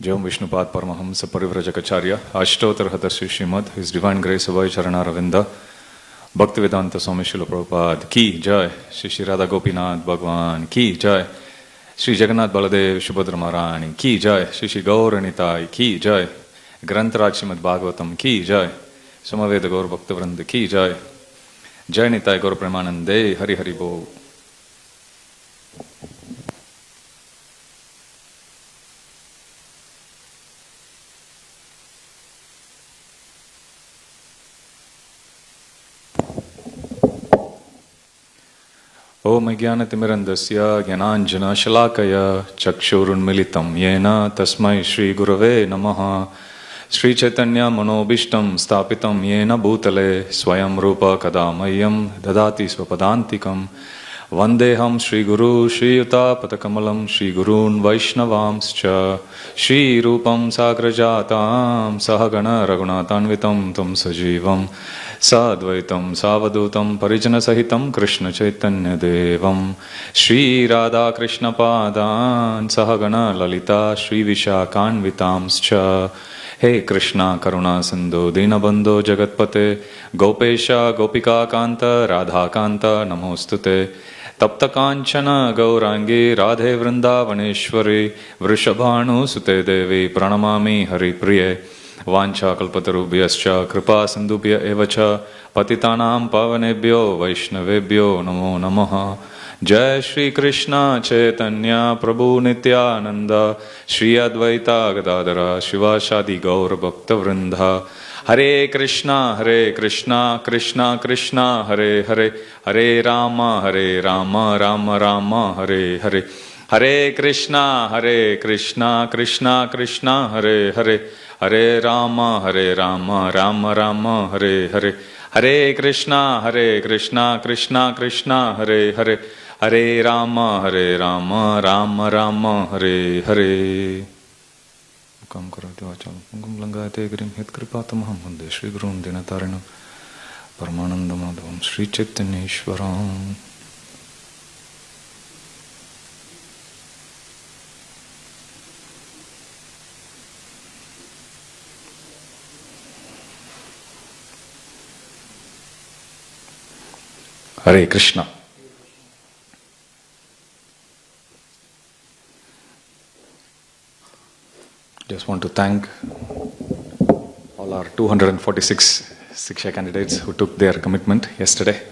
Jom Vishnupad Paramahamsa Parivrajacharya, Ashtotar Hadasya Srimad, His Divine Grace Abhay Charana-Ravinda, Bhaktivedanta Swami Srila Prabhupada Ki Jai, Shri Shri Radha Gopinath Bhagwan Ki Jai, Shri Jagannath Baladev Subhadra Maharani Ki Jai, Shri Shri Gauranitai Ki Jai, Grantaraj Srimad Bhagavatam Ki Jai, Samaveda Gaur Bhaktivrinda Ki Jai, Jai Nitai Gaur Premanande Hari Hari Bol. Om Jnanatimirandasya Jnananjana Shalakaya Chakshurunmilitam Yena Tasmai Shri Gurave Namaha Shri Chaitanya Manobishtam Stapitam Yena Bhutale Swayam Rupa Kadamayam Dadati Swapadantikam Vandeham Shri Guru Shri Yuta Patakamalam Shri Gurun Vaishnavamscha Shri Rupam Sagrajatam Sahagana Raghunatanvitam Tum Sajivam Sadvaitam Savadutam Parijana Sahitam Krishna Chaitanya Devam Shri Radha Krishna Padan Sahagana Lalita Shri Vishakanvitamscha Hey Krishna Karuna Sindhu Dinabandho Jagatpate Gopesha Gopika Kanta Radha Kanta Namostute Tapta Kanchana Gaurangi Radhe Vrindavaneshwari Vrishabhanu Sute Devi Pranamami Hari Priye Vancha kalpatarubhyascha kripa sindhubhya evacha patitanam pavanebhyo vaishnavebhyo namo namaha. Jai Shri Krishna Chaitanya Prabhu Nityananda Shri Advaita Gadadara Shivashadi Gaur Bhakta Vrinda. Hare Krishna Krishna Krishna Hare Hare Hare Rama Rama Rama Hare Hare Hare Krishna Krishna Krishna Hare Hare Hare Rama Rama Rama Hare Hare Hare Krishna Krishna Krishna Hare Hare Hare Rama Rama Rama Hare Hare. Kam karate vacham pungam langate grim hit kripatamaham vande Shri Gurun Dinatarinam Paramananda Madhavam Shri Chaitanya Ishwaram. Hare Krishna. Just want to thank all our 246 Siksha candidates who took their commitment yesterday.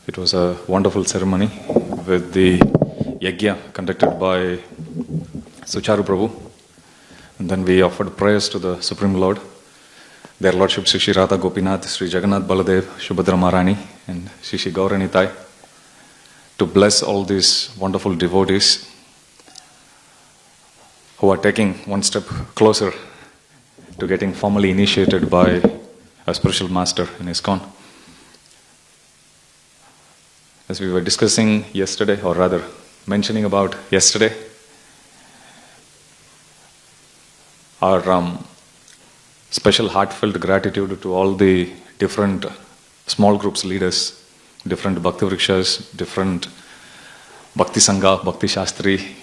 It was a wonderful ceremony with the yajna conducted by Sucharu Prabhu. And then we offered prayers to the Supreme Lord, their Lordship Shri Shri Radha Gopinath, Shri Jagannath Baladev, Subhadra Maharani, and Shri Shri Gauranitai, to bless all these wonderful devotees who are taking one step closer to getting formally initiated by a spiritual master in ISKCON. As we were discussing yesterday, or rather mentioning about yesterday, our special heartfelt gratitude to all the different small groups leaders, different Bhakti Vrikshas, different Bhakti Sangha, Bhakti Shastri,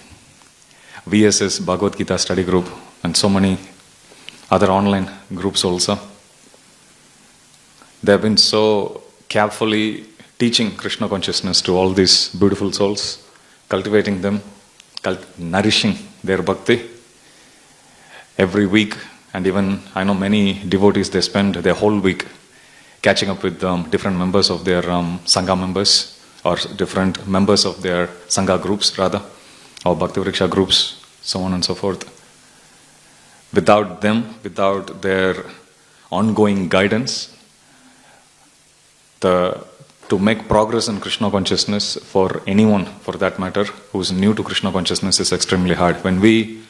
VSS, Bhagavad Gita study group, and so many other online groups also. They have been so carefully teaching Krishna consciousness to all these beautiful souls, cultivating them, nourishing their bhakti every week. And even I know many devotees, they spend their whole week catching up with different members of their Sangha members, or different members of their Sangha groups rather, or Bhakti Vriksha groups, so on and so forth. Without them, without their ongoing guidance, to make progress in Krishna consciousness for anyone, for that matter, who is new to Krishna consciousness is extremely hard. When we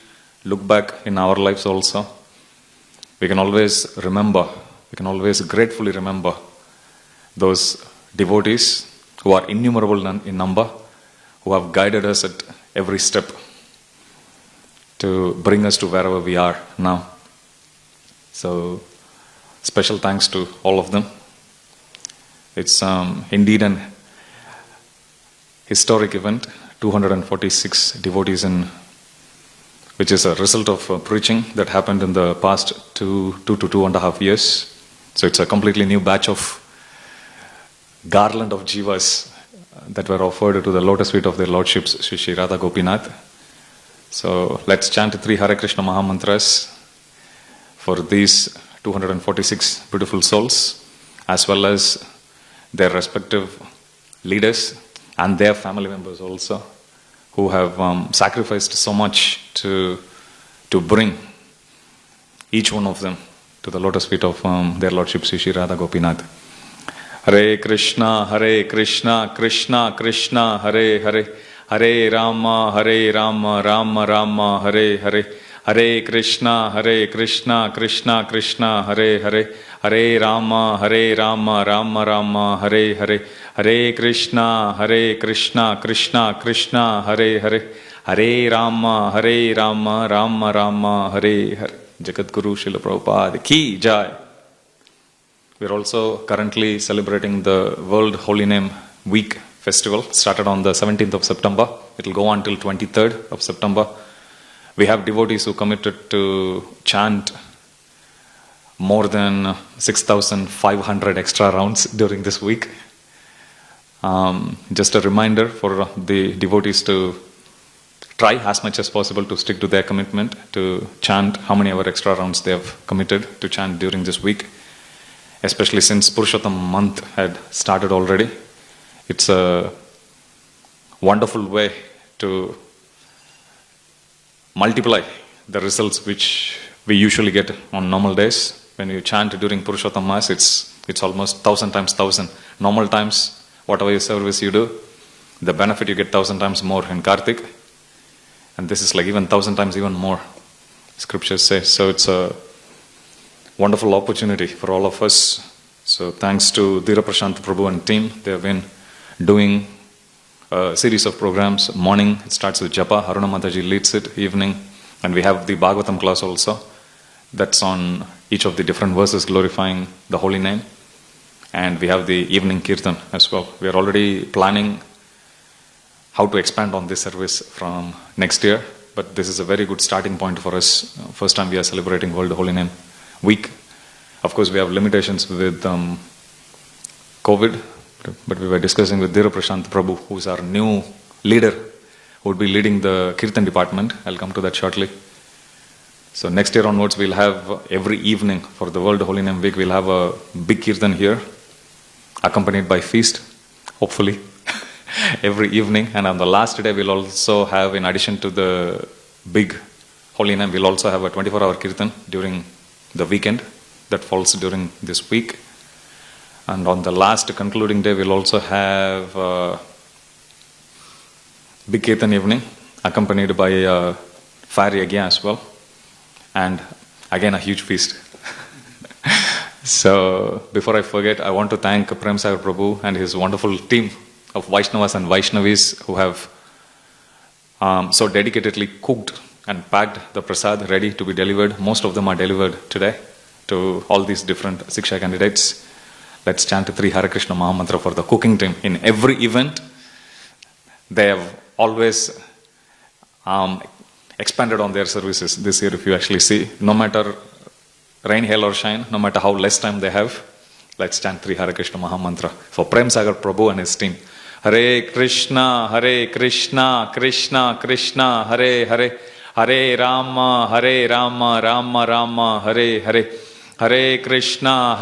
look back in our lives also, we can always remember, we can always gratefully remember those devotees who are innumerable in number, who have guided us at every step to bring us to wherever we are now. So, special thanks to all of them. It's indeed an historic event, 246 devotees in which is a result of preaching that happened in the past 2 to 2.5 years. So it's a completely new batch of garland of jivas that were offered to the lotus feet of their lordships, Sri Sri Radha Gopinath. So let's chant 3 Hare Krishna Mahamantras for these 246 beautiful souls, as well as their respective leaders and their family members also, who have sacrificed so much to bring each one of them to the lotus feet of their lordship Sri Sri Radha Gopinath. Hare Krishna, Krishna Krishna, Hare Hare, Hare Rama, Rama Rama, Hare Hare, Hare Krishna, Krishna Krishna, Hare Hare, Hare Rama, Rama Rama, Hare Hare, Hare Krishna, Krishna Krishna, Hare Hare, Hare Rama, Rama Rama, Hare Hare. Jagat Guru Srila Prabhupada Ki Jai. We are also currently celebrating the World Holy Name Week festival. Started on the 17th of September. It will go on till 23rd of September. We have devotees who committed to chant more than 6,500 extra rounds during this week. Just a reminder for the devotees to try as much as possible to stick to their commitment to chant how many ever extra rounds they have committed to chant during this week, especially since Purushottam month had started already. It's a wonderful way to multiply the results which we usually get on normal days. When you chant during Purushottam Mass, it's almost 1,000 times 1,000. Normal times, whatever your service you do, the benefit you get 1,000 times more in Kartik. And this is like even 1,000 times even more, scriptures say. So it's a wonderful opportunity for all of us. So thanks to Dhira Prashant Prabhu and team, they have been doing a series of programs. Morning, it starts with Japa, Haruna Mataji leads it, evening, and we have the Bhagavatam class also. That's on each of the different verses glorifying the holy name. And we have the evening Kirtan as well. We are already planning how to expand on this service from next year, but this is a very good starting point for us. First time we are celebrating World Holy Name Week. Of course, we have limitations with COVID, but we were discussing with Dhira Prashant Prabhu, who is our new leader, who would be leading the Kirtan department. I'll come to that shortly. So next year onwards, we'll have every evening for the World Holy Name Week, we'll have a big Kirtan here, accompanied by feast, hopefully, every evening. And on the last day, we'll also have, in addition to the big Holy Name, we'll also have a 24-hour Kirtan during the weekend that falls during this week. And on the last concluding day, we'll also have a big Kirtan evening, accompanied by a fire yagya as well. And again, a huge feast. So, before I forget, I want to thank Prem Sagar Prabhu and his wonderful team of Vaishnavas and Vaishnavis who have so dedicatedly cooked and packed the prasad ready to be delivered. Most of them are delivered today to all these different Siksha candidates. Let's chant 3 Hare Krishna Mahamantra for the cooking team. In every event, they have always expanded on their services. This year, if you actually see, no matter rain, hail or shine, no matter how less time they have, let's chant 3 Hare Krishna Mahamantra for Prem Sagar Prabhu and his team. Hare Krishna, Krishna Krishna, Hare Hare, Hare Rama, Rama Rama, Hare Hare, Hare Krishna,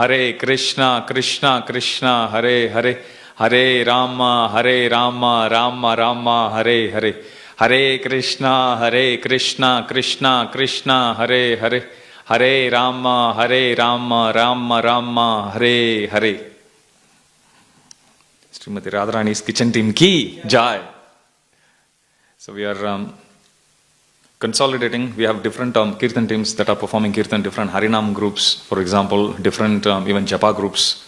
Krishna Krishna, Hare Hare, Hare Rama, Rama Rama, Hare Hare, Hare Krishna, Krishna Krishna, Hare Hare, Hare Rama, Rama Rama, Hare Hare. Srimati Radharani's kitchen team ki jai. So we are consolidating. We have different Kirtan teams that are performing Kirtan, different Harinam groups, for example, different even Japa groups.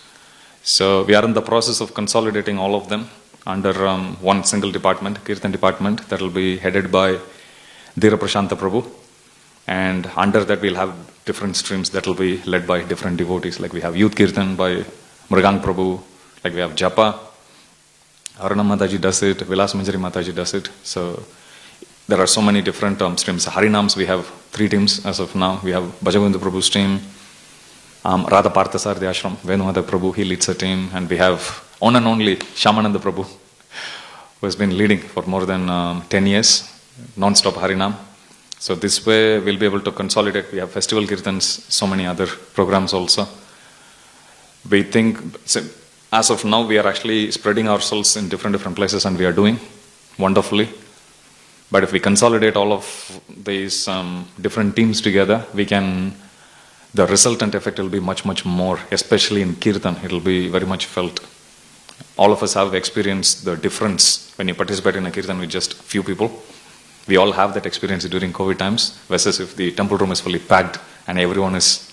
So we are in the process of consolidating all of them under one single department, Kirtan department, that will be headed by Dhira Prashanta Prabhu. And under that we'll have different streams that will be led by different devotees. Like we have Youth Kirtan by Mrigang Prabhu, like we have Japa, Aruna Mataji does it, Vilas Manjari Mataji does it. So there are so many different streams. Harinams, we have 3 teams as of now. We have Bhajagovinda Prabhu's team, Radha Parthasarthi Ashram, Venumada Prabhu, he leads a team, and we have one and only Shyamananda Prabhu, who has been leading for more than 10 years, non-stop Harinam. So this way we'll be able to consolidate. We have festival kirtans, so many other programs also. We think, as of now, we are actually spreading ourselves in different places, and we are doing wonderfully. But if we consolidate all of these different teams together, the resultant effect will be much, much more, especially in Kirtan. It will be very much felt. All of us have experienced the difference when you participate in a Kirtan with just few people. We all have that experience during COVID times, versus if the temple room is fully packed and everyone is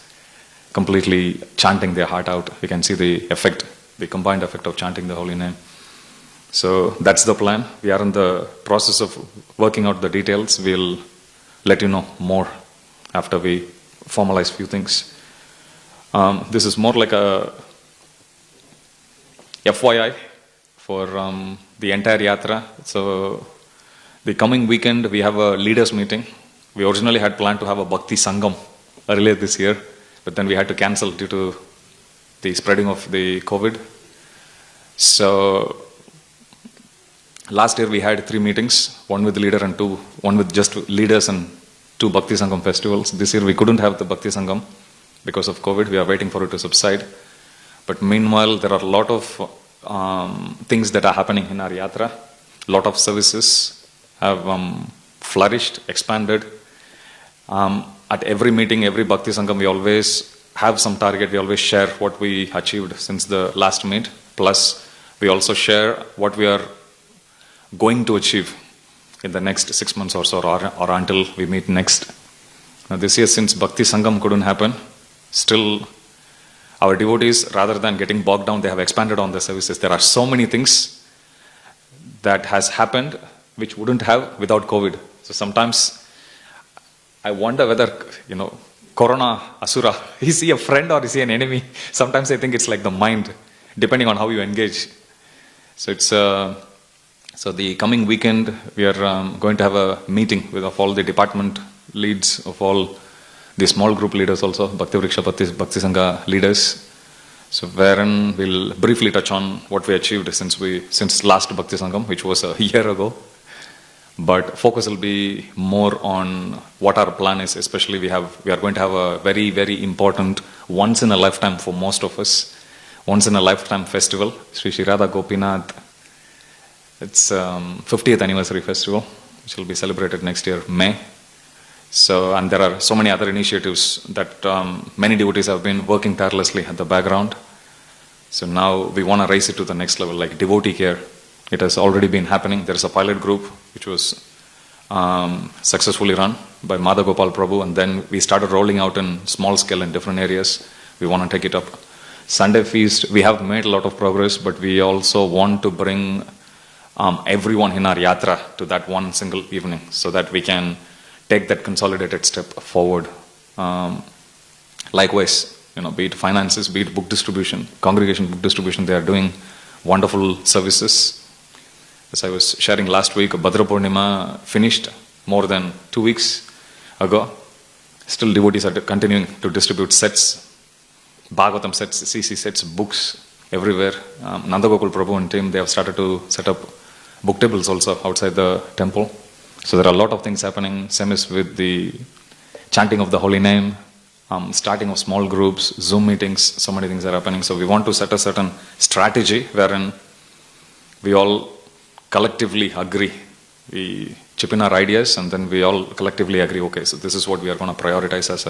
completely chanting their heart out. You can see the effect, the combined effect of chanting the holy name. So that's the plan. We are in the process of working out the details. We'll let you know more after we formalize few things. This is more like a FYI for the entire yatra. So the coming weekend we have a leaders meeting. We originally had planned to have a Bhakti Sangam earlier this year, but then we had to cancel due to the spreading of the COVID. So last year we had 3 meetings, one with the leader and one with just leaders and 2 Bhakti Sangam festivals. This year we couldn't have the Bhakti Sangam because of COVID. We are waiting for it to subside. But meanwhile, there are a lot of things that are happening in our yatra. A lot of services have flourished, expanded. At every meeting, every Bhakti Sangam, we always have some target. We always share what we achieved since the last meet. Plus, we also share what we are going to achieve in the next 6 months or so, or until we meet next. Now, this year, since Bhakti Sangam couldn't happen, still our devotees, rather than getting bogged down, they have expanded on the services. There are so many things that has happened which wouldn't have without COVID. So sometimes I wonder whether, Corona, Asura, is he a friend or is he an enemy? Sometimes I think it's like the mind, depending on how you engage. So it's so the coming weekend we are going to have a meeting of all the department leads, of all the small group leaders also, Bhakti Vriksha Bhakti Sangha leaders. So wherein we'll briefly touch on what we achieved since last Bhakti Sangam, which was a year ago. But focus will be more on what our plan is. Especially we are going to have a very, very important once in a lifetime for most of us, once in a lifetime festival, Sri Sri Radha Gopinath. It's 50th anniversary festival, which will be celebrated next year, May. So, and there are so many other initiatives that many devotees have been working tirelessly at the background. So now we want to raise it to the next level, like devotee care. It has already been happening. There is a pilot group which was successfully run by Madha Gopal Prabhu, and then we started rolling out in small scale in different areas. We want to take it up. Sunday feast, we have made a lot of progress, but we also want to bring everyone in our yatra to that one single evening, so that we can take that consolidated step forward. Likewise, be it finances, be it book distribution, congregation book distribution, they are doing wonderful services. As I was sharing last week, Bhadra Purnima finished more than 2 weeks ago. Still devotees are continuing to distribute sets, Bhagavatam sets, CC sets, books everywhere. Nanda Gokul Prabhu and team, they have started to set up book tables also outside the temple. So there are a lot of things happening. Same is with the chanting of the holy name, starting of small groups, Zoom meetings, so many things are happening. So we want to set a certain strategy wherein we all collectively agree. We chip in our ideas and then we all collectively agree, okay, so this is what we are going to prioritize as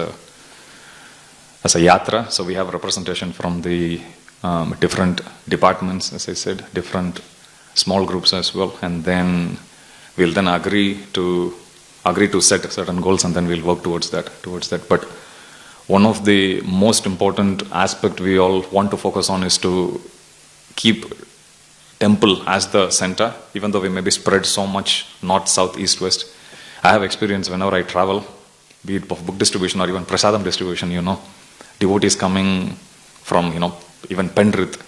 a yatra. So we have representation from the different departments, as I said, different small groups as well, and then we'll then agree to set certain goals, and then we'll work towards that. But one of the most important aspect we all want to focus on is to keep temple as the center, even though we may be spread so much north, south, east, west. I have experience whenever I travel, be it book distribution or even prasadam distribution, devotees coming from, even Pendrith,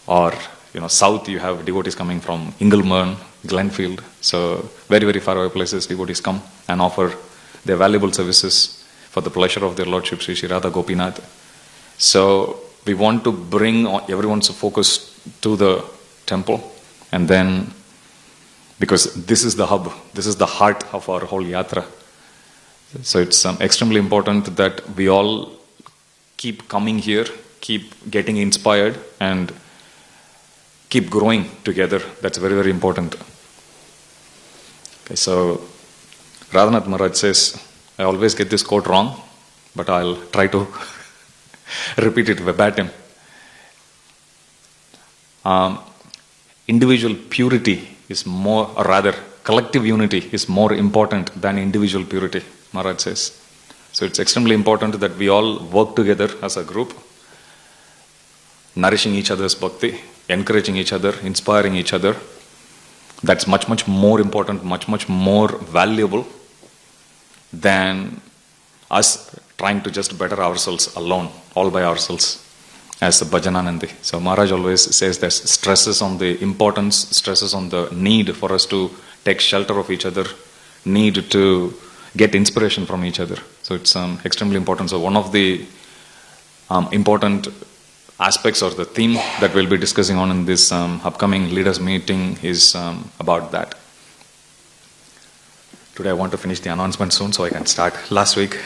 or, south you have devotees coming from Ingleburn, Glenfield. So very, very far away places, devotees come and offer their valuable services for the pleasure of their Lordship Sri Sri Radha Gopinath. So we want to bring everyone's focus to the temple, and then, because this is the hub, this is the heart of our whole yatra. So it's extremely important that we all keep coming here, keep getting inspired, and keep growing together. That's very, very important. Okay, so Radhanath Maharaj says, I always get this quote wrong, but I'll try to repeat it verbatim. Individual purity is more, or rather, collective unity is more important than individual purity, Maharaj says. So it's extremely important that we all work together as a group, nourishing each other's bhakti, encouraging each other, inspiring each other. That's much, much more important, much, much more valuable than us trying to just better ourselves alone, all by ourselves, as the Bhajananandi. So Maharaj always says that stresses on the importance, stresses on the need for us to take shelter of each other, need to get inspiration from each other. So it's extremely important. So one of the important aspects or the theme that we'll be discussing on in this upcoming leaders meeting is about that. Today I want to finish the announcement soon so I can start. Last week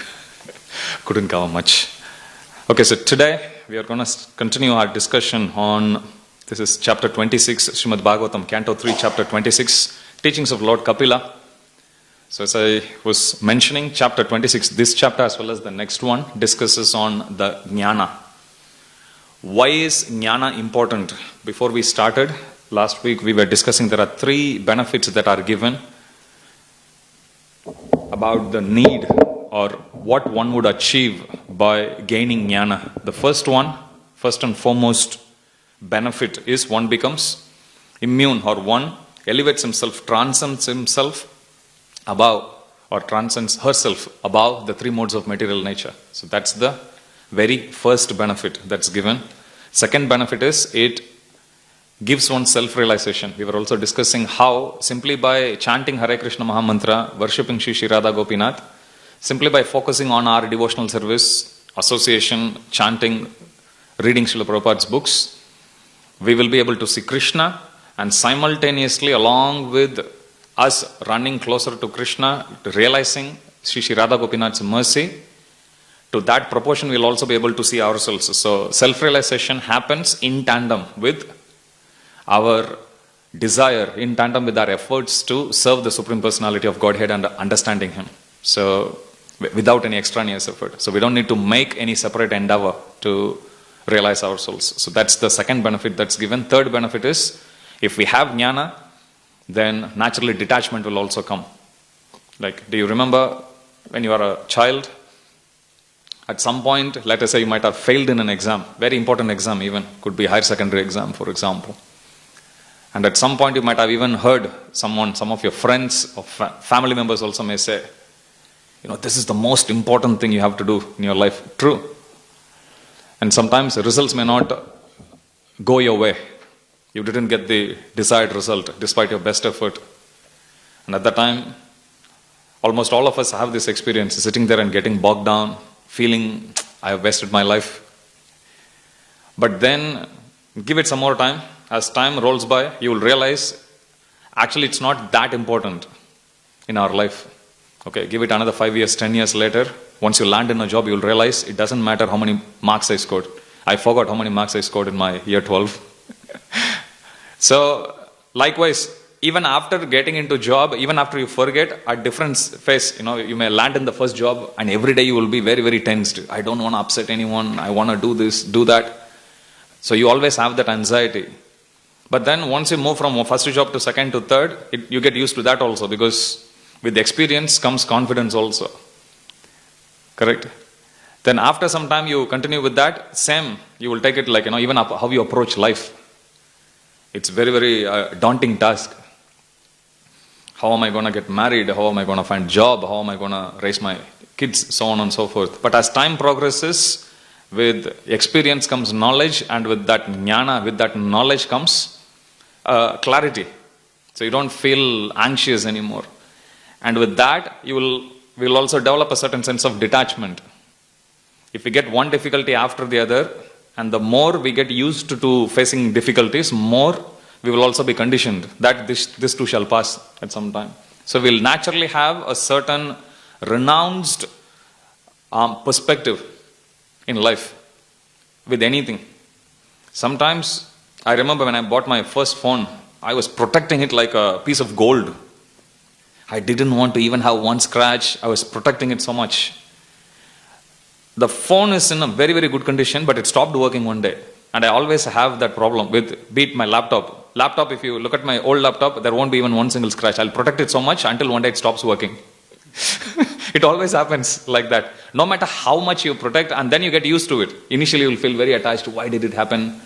couldn't cover much. Okay, so today we are going to continue our discussion on, this is chapter 26, Srimad Bhagavatam, Canto 3, chapter 26, Teachings of Lord Kapila. So as I was mentioning, chapter 26, this chapter as well as the next one, discusses on the jnana. Why is jnana important? Before we started, last week we were discussing there are 3 benefits that are given about the need or what one would achieve by gaining jnana. The first one, first and foremost benefit is one becomes immune, or one elevates himself, transcends himself above, or transcends herself above the 3 modes of material nature. So that's the very first benefit that's given. Second benefit is it gives one self-realization. We were also discussing how simply by chanting Hare Krishna Mahamantra, worshipping Shri Shri Radha Gopinath, simply by focusing on our devotional service, association, chanting, reading Srila Prabhupada's books, we will be able to see Krishna, and simultaneously along with us running closer to Krishna, realizing Shri Shri Radha Gopinath's mercy, to that proportion we will also be able to see ourselves. So self-realization happens in tandem with our desire, in tandem with our efforts to serve the Supreme Personality of Godhead and understanding Him. So without any extraneous effort. So we don't need to make any separate endeavor to realize ourselves. So that's the second benefit that's given. Third benefit is, if we have jnana, then naturally detachment will also come. Like, do you remember when you are a child, at some point, let us say you might have failed in an exam, very important exam even, could be higher secondary exam for example. And at some point you might have even heard some of your friends or family members also may say, this is the most important thing you have to do in your life. True. And sometimes the results may not go your way. You didn't get the desired result despite your best effort. And at that time, almost all of us have this experience, sitting there and getting bogged down, feeling I have wasted my life. But then give it some more time. As time rolls by, you will realize actually it's not that important in our life. Okay, give it another 5 years, 10 years later, once you land in a job, you will realize it doesn't matter how many marks I scored. I forgot how many marks I scored in my year 12. So likewise, even after getting into job, even after you forget, a different phase, you may land in the first job and every day you will be very, very tensed. I don't want to upset anyone. I want to do this, do that. So you always have that anxiety. But then once you move from first job to second to third, you get used to that also, because with experience comes confidence also. Correct? Then after some time you continue with that, same, you will take it like, even how you approach life. It's very, very daunting task. How am I going to get married? How am I going to find job? How am I going to raise my kids? So on and so forth. But as time progresses, with experience comes knowledge, and with that jnana, with that knowledge comes clarity. So you don't feel anxious anymore. And with that, we will also develop a certain sense of detachment. If we get one difficulty after the other, and the more we get used to facing difficulties, more we will also be conditioned that this too shall pass at some time. So we'll naturally have a certain renounced perspective in life with anything. Sometimes, I remember when I bought my first phone, I was protecting it like a piece of gold. I didn't want to even have one scratch. I was protecting it so much. The phone is in a very, very good condition, but it stopped working one day. And I always have that problem with, be it my laptop. Laptop, if you look at my old laptop, there won't be even one single scratch. I'll protect it so much until one day it stops working. It always happens like that. No matter how much you protect, and then you get used to it. Initially, you'll feel very attached. Why did it happen?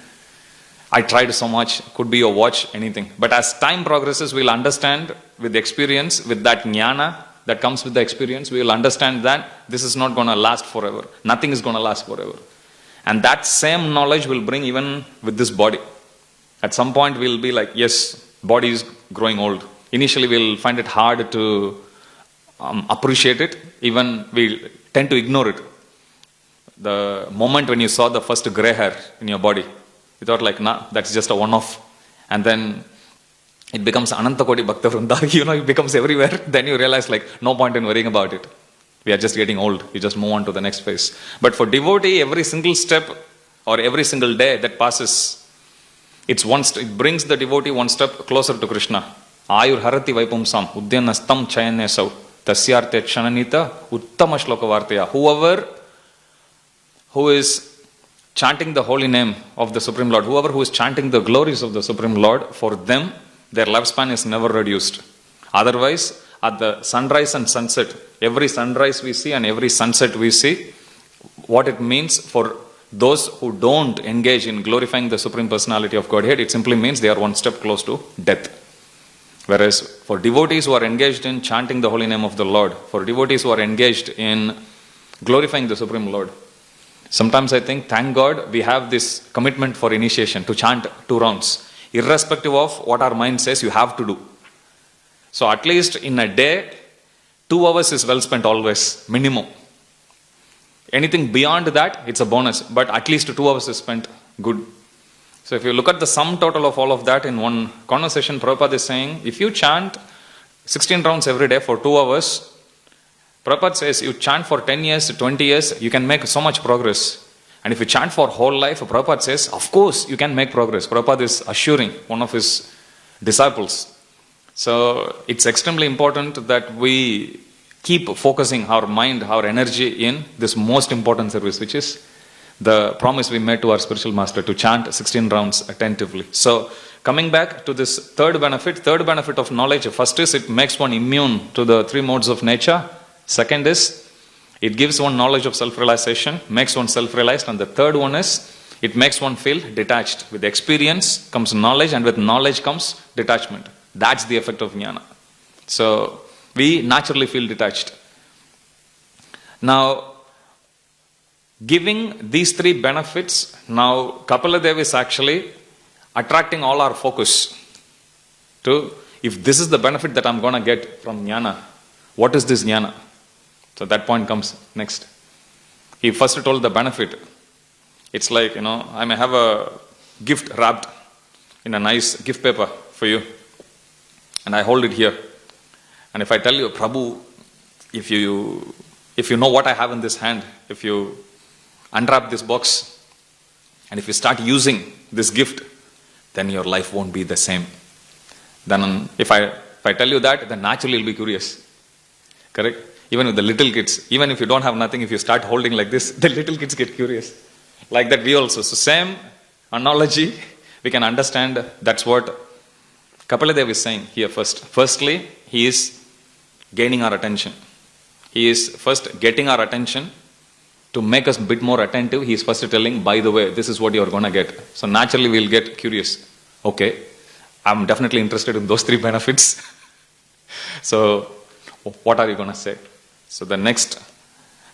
I tried so much. Could be your watch, anything. But as time progresses, we'll understand with the experience, with that jnana that comes with the experience, we will understand that this is not going to last forever. Nothing is going to last forever. And that same knowledge will bring even with this body. At some point, we'll be like, yes, body is growing old. Initially, we'll find it hard to appreciate it. Even we tend to ignore it. The moment when you saw the first gray hair in your body, you thought like, nah, that's just a one-off. And then it becomes Anantakoti Bhakta Vrinda, it becomes everywhere. Then you realize like, no point in worrying about it. We are just getting old. You just move on to the next phase. But for devotee, every single step or every single day that passes, it brings the devotee one step closer to Krishna. Ayur harati vaipumsam, udyanastam chayanesau, tasyarte kshananita, uttama shloka vartaya. Whoever who is chanting the holy name of the Supreme Lord, whoever who is chanting the glories of the Supreme Lord, for them, their lifespan is never reduced. Otherwise, at the sunrise and sunset, every sunrise we see and every sunset we see, what it means for those who don't engage in glorifying the Supreme Personality of Godhead, it simply means they are one step close to death. Whereas for devotees who are engaged in chanting the holy name of the Lord, for devotees who are engaged in glorifying the Supreme Lord, sometimes I think, thank God, we have this commitment for initiation to chant 2 rounds. Irrespective of what our mind says, you have to do. So at least in a day, 2 hours is well spent always, minimum. Anything beyond that, it's a bonus. But at least 2 hours is spent good. So if you look at the sum total of all of that in one conversation, Prabhupada is saying, if you chant 16 rounds every day for 2 hours, Prabhupada says you chant for 10 years, 20 years, you can make so much progress. And if you chant for whole life, Prabhupada says, of course you can make progress. Prabhupada is assuring one of his disciples. So it's extremely important that we keep focusing our mind, our energy in this most important service, which is the promise we made to our spiritual master to chant 16 rounds attentively. So coming back to this third benefit of knowledge, first is it makes one immune to the 3 modes of nature. Second is it gives one knowledge of self-realization, makes one self-realized. And the third one is it makes one feel detached. With experience comes knowledge, and with knowledge comes detachment. That's the effect of jnana. So we naturally feel detached. Now, giving these 3 benefits, now Kapila Devi is actually attracting all our focus to, if this is the benefit that I'm going to get from jnana, what is this jnana? So that point comes next. He first told the benefit. It's like, I may have a gift wrapped in a nice gift paper for you. And I hold it here. And if I tell you, Prabhu, if you know what I have in this hand, if you unwrap this box, and if you start using this gift, then your life won't be the same. Then if I tell you that, then naturally you'll be curious. Correct? Even with the little kids, even if you don't have nothing, if you start holding like this, the little kids get curious. Like that we also. So same analogy, we can understand that's what Kapila Dev is saying here first. Firstly, he is gaining our attention. He is first getting our attention to make us a bit more attentive. He is first telling, by the way, this is what you are going to get. So naturally we'll get curious. Okay, I'm definitely interested in those 3 benefits. So what are you going to say? So the next,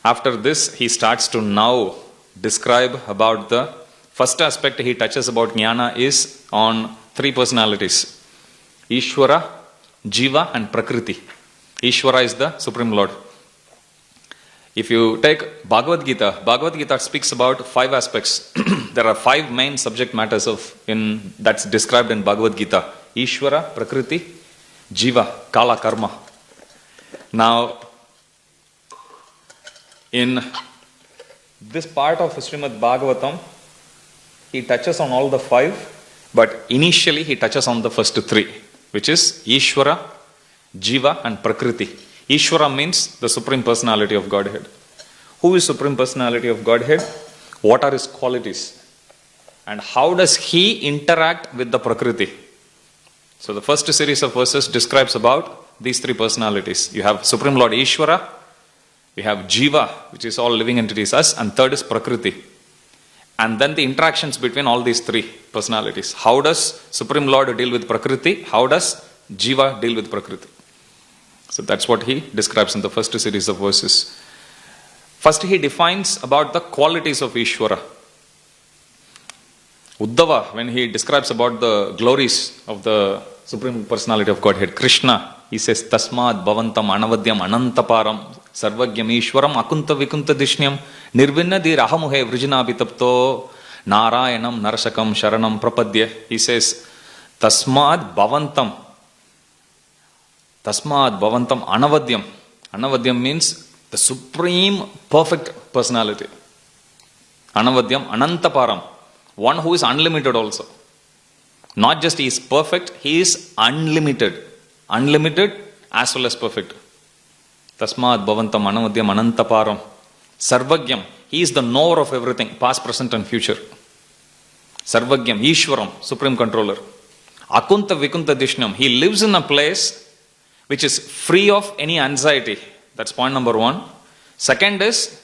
after this, he starts to now describe about the first aspect he touches about jnana is on 3 personalities. Ishvara, Jiva and Prakriti. Ishvara is the Supreme Lord. If you take Bhagavad Gita speaks about 5 aspects. There are 5 main subject matters that's described in Bhagavad Gita. Ishvara, Prakriti, Jiva, Kala, Karma. Now, in this part of Srimad Bhagavatam, he touches on all the 5, but initially he touches on the first 3, which is Ishvara, Jiva and Prakriti. Ishvara means the Supreme Personality of Godhead. Who is Supreme Personality of Godhead? What are his qualities? And how does he interact with the Prakriti? So the first series of verses describes about these 3 personalities. You have Supreme Lord Ishvara, you have Jiva, which is all living entities, us, and third is Prakriti. And then the interactions between all these 3 personalities. How does Supreme Lord deal with Prakriti? How does Jiva deal with Prakriti? So that's what he describes in the first series of verses. First he defines about the qualities of Ishvara. Uddhava, when he describes about the glories of the Supreme Personality of Godhead, Krishna, he says, Tasmad Bhavantam Anavadyam Anantaparam Sarvagyam Ishwaram Akunta Vikunta Dishnyam Nirvinnadi Rahamuhe Vrijinabhitapto Narayanam Narasakam Sharanam Prapadya. He says, Tasmad Bhavantam Anavadyam. Anavadyam means the supreme perfect personality. Anavadyam Anantaparam. One who is unlimited also. Not just he is perfect, he is unlimited. Unlimited as well as perfect. Tasmad Bhavantam Anavadyam Anantaparam. Sarvagyam. He is the knower of everything, past, present and future. Sarvagyam, Ishwaram, Supreme Controller. Akunta Vikunta Dishnam. He lives in a place which is free of any anxiety. That's point number 1. Second is,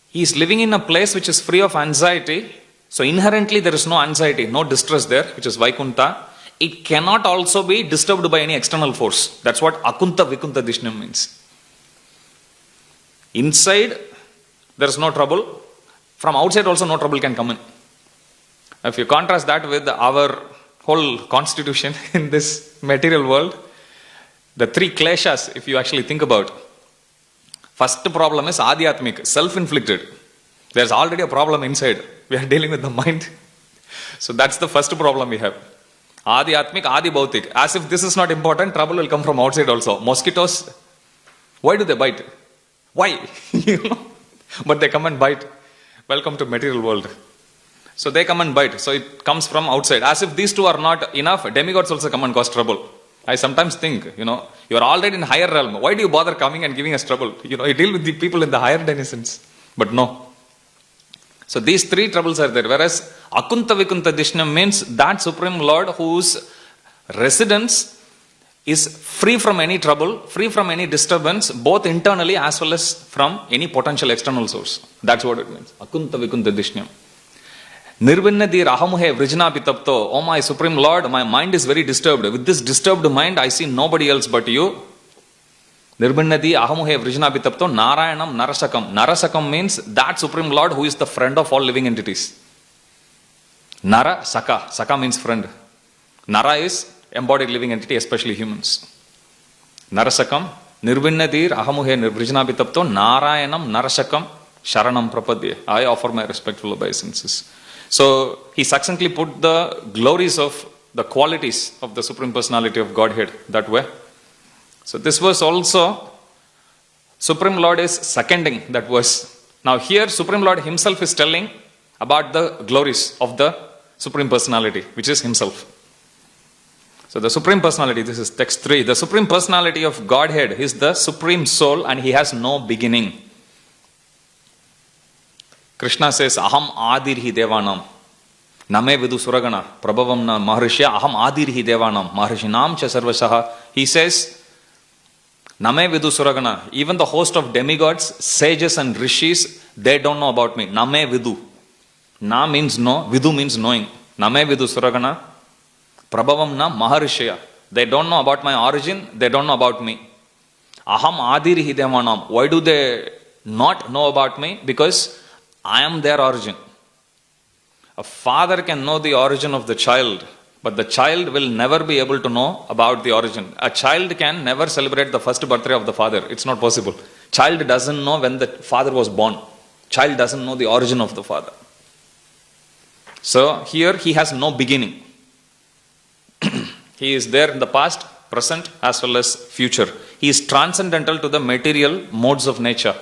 he is living in a place which is free of anxiety. So inherently there is no anxiety, no distress there, which is Vaikunta. It cannot also be disturbed by any external force. That's what Akunta Vikunta Dishnam means. Inside, there is no trouble. From outside also no trouble can come in. If you contrast that with our whole constitution in this material world, the 3 kleshas, if you actually think about, first problem is Adhyatmik, self-inflicted. There's already a problem inside. We are dealing with the mind. So that's the first problem we have. Adhyatmik, Adi Bhautik. As if this is not important, trouble will come from outside also. Mosquitoes, why do they bite? Why? But they come and bite. Welcome to material world. So they come and bite. So it comes from outside. As if these 2 are not enough, demigods also come and cause trouble. I sometimes think, you are already in higher realm. Why do you bother coming and giving us trouble? You deal with the people in the higher denizens. But no. So these 3 troubles are there. Whereas Akunta Vikunta Dishnam means that Supreme Lord whose residence is free from any trouble, free from any disturbance, both internally as well as from any potential external source. That's what it means. Akunta Vikunta Dishnam. Nirvinnadi Rahamuhe Vrijinabhitapto. Oh my Supreme Lord, my mind is very disturbed. With this disturbed mind, I see nobody else but you. Nirvinnadi Ahamuhe Vrijinabhitapto Narayanam Narasakam. Narasakam means that Supreme Lord who is the friend of all living entities. Nara Saka. Saka means friend. Nara is embodied living entity, especially humans. Narasakam. Nirvinnadir Ahamuhe Vrijinabhitapto Narayanam Narasakam Sharanam Prapadya. I offer my respectful obeisances. So he succinctly put the glories of the qualities of the Supreme Personality of Godhead that way. So this verse also, Supreme Lord is seconding that verse. Now here Supreme Lord himself is telling about the glories of the Supreme Personality, which is himself. So the Supreme Personality, this is text 3. The Supreme Personality of Godhead is the Supreme Soul and he has no beginning. Krishna says, Aham Adirhi Devanam. Name Vidu Suragana. Prabhavam na Maharishya. Aham Adirhi Devanam. Maharishinam cha sarvasaha. He says, Name Vidu Suragana. Even the host of demigods, sages and rishis, they don't know about me. Name Vidu. Na means no. Vidu means knowing. Name Vidu Suragana. Prabhavam na Maharishya. They don't know about my origin. They don't know about me. Aham Adirhi Devanam. Why do they not know about me? Because I am their origin. A father can know the origin of the child, But the child will never be able to know about the origin. A child can never celebrate the first birthday of the father. It's not possible. Child doesn't know when the father was born. Child doesn't know the origin of the father. So here he has no beginning. He is there in the past, present, as well as future. He is transcendental to the material modes of nature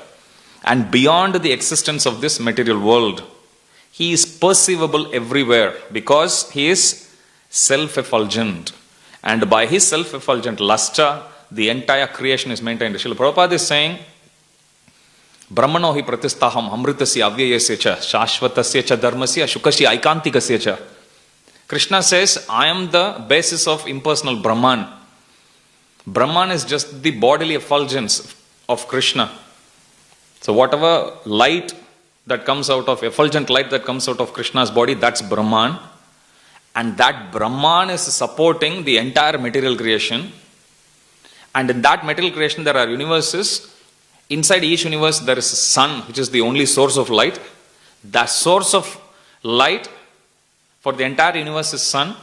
and beyond the existence of this material world. He is perceivable everywhere because he is self-effulgent. And by his self-effulgent luster, the entire creation is maintained. Srila Prabhupada is saying, Brahmano hi pratistaham amritasya avyayasya cha shashvatasya cha dharmasya shukasya aikantikasya cha. Krishna says, I am the basis of impersonal Brahman. Brahman is just the bodily effulgence of Krishna. So whatever light that comes out of, effulgent light that comes out of Krishna's body, that's Brahman. And that Brahman is supporting the entire material creation. And in that material creation there are universes. Inside each universe there is a sun, which is the only source of light. The source of light for the entire universe is sun.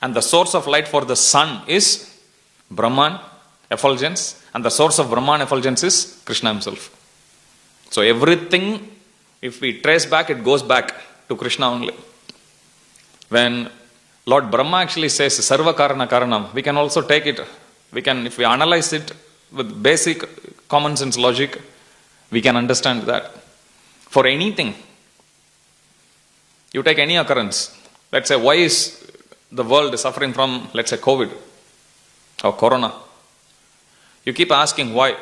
And the source of light for the sun is Brahman, effulgence. And the source of Brahman effulgence is Krishna himself. So everything, if we trace back, it goes back to Krishna only. When Lord Brahma actually says Sarva Karana Karanam, we can also take it, if we analyze it with basic common sense logic, we can understand that. For anything, you take any occurrence, let's say why is the world suffering from, let's say, COVID or Corona? You keep asking why.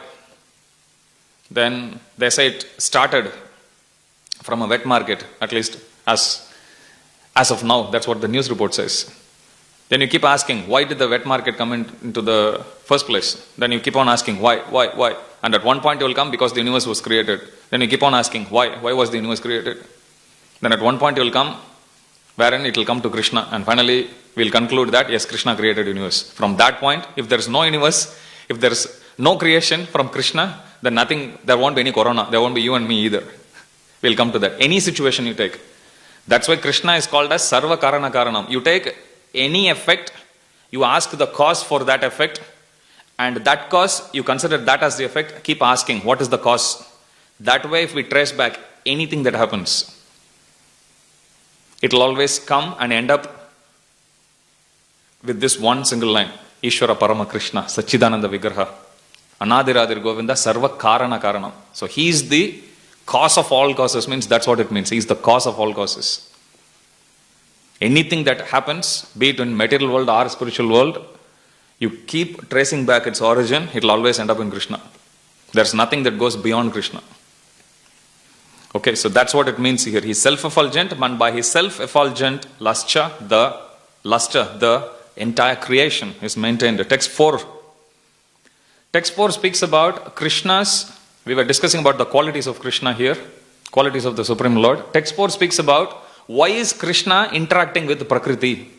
Then they say it started from a wet market, at least as of now, that's what the news report says. Then you keep asking, why did the wet market come into the first place? Then you keep on asking, why? And at one point you will come, because the universe was created. Then you keep on asking, why was the universe created? Then at one point you will come, wherein it will come to Krishna. And finally, we will conclude that, yes, Krishna created universe. From that point, if there is no universe, if there is no creation from Krishna, then there won't be any Corona, there won't be you and me either. We'll come to that. Any situation you take. That's why Krishna is called as Sarva Karana Karanam. You take any effect, you ask the cause for that effect, and that cause, you consider that as the effect, keep asking, what is the cause? That way, if we trace back anything that happens, it will always come and end up with this one single line, Ishvara Parama Krishna, Sachidananda Vigraha, Anadiradir Govinda, Sarva Karana Karanam. So he is the cause of all causes, means that's what it means. He is the cause of all causes. Anything that happens, be it in material world or spiritual world, you keep tracing back its origin, it will always end up in Krishna. There's nothing that goes beyond Krishna. Okay, so that's what it means here. He is self-effulgent, and by his self-effulgent luster, the entire creation is maintained. Text 4. Text 4 speaks about Krishna's. We were discussing about the qualities of Krishna here, qualities of the Supreme Lord. Text 4 speaks about why is Krishna interacting with Prakriti.